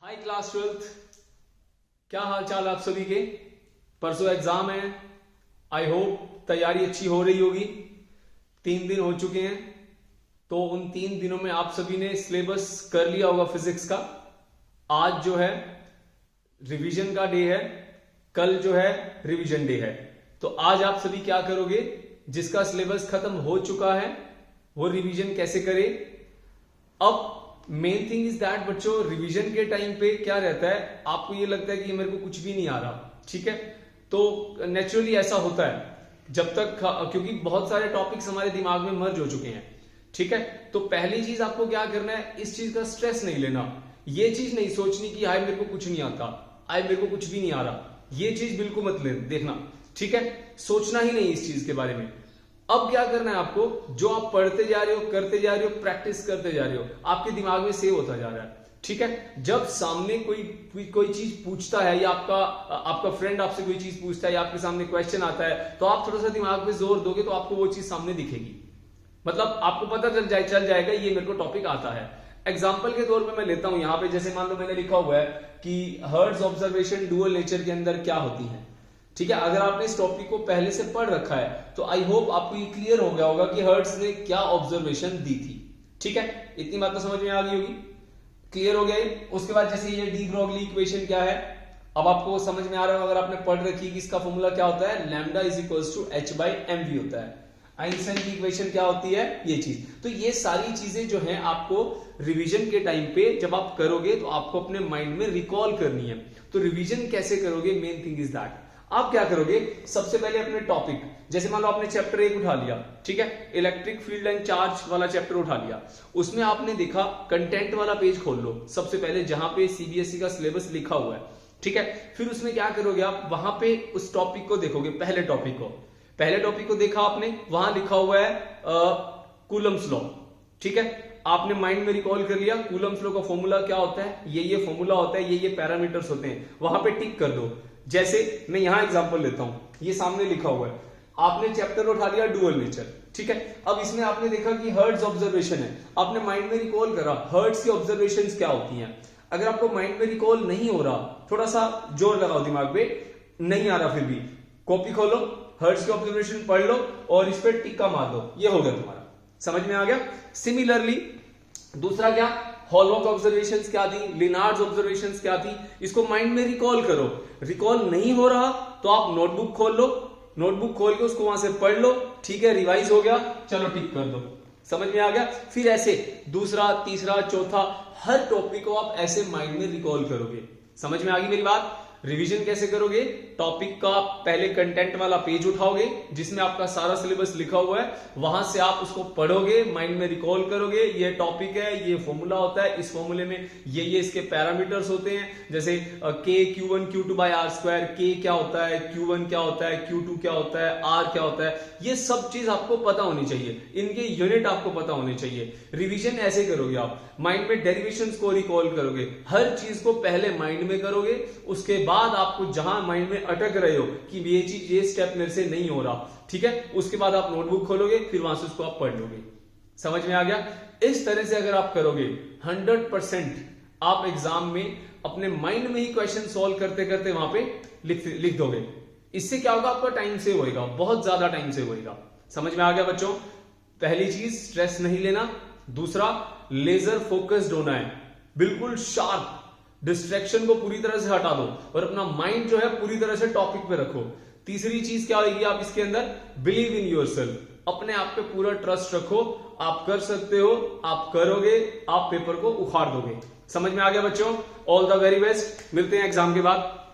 High class 12th, क्या हाल चाल आप सभी के। परसों एग्जाम है, आई होप तैयारी अच्छी हो रही होगी। 3 दिन हो चुके हैं, तो उन 3 दिनों में आप सभी ने सिलेबस कर लिया होगा फिजिक्स का। आज जो है रिवीजन का डे है, कल जो है रिवीजन डे है। तो आज आप सभी क्या करोगे, जिसका सिलेबस खत्म हो चुका है वो रिवीजन कैसे करे। अब मेन थिंग इज दैट बच्चों, रिवीजन के टाइम पे क्या रहता है, आपको ये लगता है कि मेरे को कुछ भी नहीं आ रहा, ठीक है। तो नेचुरली ऐसा होता है जब तक, क्योंकि बहुत सारे टॉपिक्स हमारे दिमाग में मर्ज हो चुके हैं, ठीक है। तो पहली चीज आपको क्या करना है, इस चीज का स्ट्रेस नहीं लेना। ये चीज नहीं सोचनी कि हाय मेरे को कुछ नहीं आता, हाय मेरे को कुछ भी नहीं आ रहा, ये चीज बिल्कुल मत देखना, ठीक है। सोचना ही नहीं इस चीज के बारे में। अब क्या करना है आपको, जो आप पढ़ते जा रहे हो, करते जा रहे हो, प्रैक्टिस करते जा रहे हो, आपके दिमाग में सेव होता जा रहा है, ठीक है। जब सामने कोई चीज पूछता है, या आपका फ्रेंड आपसे कोई चीज पूछता है, या आपके सामने क्वेश्चन आता है, तो आप थोड़ा सा दिमाग में जोर दोगे तो आपको वो चीज सामने दिखेगी। मतलब आपको पता चल जाएगा ये मेरे को टॉपिक आता है। एग्जाम्पल के तौर पे मैं लेता हूं, यहां पे जैसे मान लो मैंने लिखा हुआ है कि हर्ट्ज ऑब्जर्वेशन डुअल नेचर के अंदर क्या होती है, ठीक है। अगर आपने इस टॉपिक को पहले से पढ़ रखा है तो आई होप आपको ये क्लियर हो गया होगा कि हर्ट्ज ने क्या ऑब्जर्वेशन दी थी, ठीक है। इतनी बात तो समझ में आ गई होगी, क्लियर हो गया ये। उसके बाद जैसे ये डी ब्रोगली इक्वेशन क्या है, अब आपको समझ में आ रहा होगा अगर आपने पढ़ रखी कि इसका फॉर्मूला क्या होता है, lambda is equals to h/mv होता है। आइंस्टाइन की इक्वेशन क्या होती है, ये चीज। तो ये सारी चीजें जो है आपको रिवीजन के टाइम पे जब आप करोगे तो आपको अपने माइंड में रिकॉल करनी है। तो रिवीजन कैसे करोगे, मेन थिंग इज दैट आप क्या करोगे, सबसे पहले अपने टॉपिक, जैसे मान लो आपने चैप्टर 1 उठा लिया, ठीक है, इलेक्ट्रिक फील्ड एंड चार्ज वाला चैप्टर उठा लिया। उसमें आपने देखा कंटेंट वाला पेज खोल लो सबसे पहले, जहां पे सीबीएसई का सिलेबस लिखा हुआ है, ठीक है। फिर उसमें क्या करोगे आप, वहां पे उस टॉपिक को देखोगे, पहले टॉपिक को देखा आपने, वहां लिखा हुआ है कूलम्स लॉ, ठीक है। आपने माइंड में रिकॉल कर लिया कूलम्स लॉ का फॉर्मूला क्या होता है, ये फॉर्मूला होता है, ये पैरामीटर्स होते हैं, वहां पे टिक कर दो। जैसे मैं यहां एग्जांपल लेता हूं, ये सामने लिखा हुआ है, आपने चैप्टर उठा लिया डुअल नेचर, ठीक है। अब इसमें आपने देखा कि हर्ट्ज ऑब्जर्वेशन है, आपने माइंड में रिकॉल करा हर्ट्ज की ऑब्जर्वेशंस क्या होती हैं। अगर आपको माइंड में रिकॉल नहीं हो रहा, थोड़ा सा जोर लगाओ दिमाग पे, नहीं आ रहा, फिर भी कॉपी खोलो, हर्ट्ज की ऑब्जर्वेशन पढ़ लो और इस पर टिक्का मार दो, ये हो गया तुम्हारा, समझ में आ गया। सिमिलरली दूसरा क्या, हॉलमॉक ऑब्जर्वेशंस क्या थी, लिनार्ड्स ऑब्जर्वेशंस क्या थी, इसको माइंड में रिकॉल करो। रिकॉल नहीं हो रहा तो आप नोटबुक खोल लो, नोटबुक खोल के उसको वहां से पढ़ लो, ठीक है, रिवाइज हो गया, चलो टिक कर दो, समझ में आ गया। फिर ऐसे दूसरा, तीसरा, चौथा, हर टॉपिक को आप ऐसे माइंड में रिकॉल करोगे। समझ में आ गई मेरी बात। रिवीजन कैसे करोगे, टॉपिक का पहले कंटेंट वाला पेज उठाओगे जिसमें आपका सारा सिलेबस लिखा हुआ है, वहां से आप उसको पढ़ोगे, माइंड में रिकॉल करोगे, ये टॉपिक है, ये फॉर्मूला होता है, इस फॉर्मूले में ये इसके पैरामीटर्स होते हैं, जैसे k q1 q2 by r square, k क्या होता है, q1 क्या होता है, q2 क्या होता है, r क्या होता है, ये सब चीज आपको पता होनी चाहिए, इनके यूनिट आपको पता होने चाहिए। रिवीजन ऐसे करोगे आप, माइंड में डेरिवेशंस को रिकॉल करोगे, हर चीज को पहले माइंड में करोगे, उसके बाद आपको जहां माइंड में अटक रहे हो कि ये चीज, ये स्टेप मेरे से नहीं हो रहा, ठीक है, उसके बाद आप नोटबुक खोलोगे, फिर वहां से उसको आप पढ़ लोगे। समझ में आ गया। इस तरह से अगर आप करोगे 100% आप एग्जाम में अपने माइंड में ही क्वेश्चन सॉल्व करते करते वहां पे लिख दोगे। इससे क्या होगा, आपका टाइम सेव होएगा, बहुत ज्यादा टाइम सेव होएगा। समझ में आ गया बच्चों। पहली चीज स्ट्रेस नहीं लेना, दूसरा लेजर फोकस्ड होना है, बिल्कुल शार्प, डिस्ट्रैक्शन को पूरी तरह से हटा दो और अपना माइंड जो है पूरी तरह से टॉपिक पे रखो। तीसरी चीज क्या होगी आप इसके अंदर, बिलीव इन योरसेल्फ, अपने आप पे पूरा ट्रस्ट रखो, आप कर सकते हो, आप करोगे, आप पेपर को उखाड़ दोगे। समझ में आ गया बच्चों। ऑल द वेरी बेस्ट, मिलते हैं एग्जाम के बाद।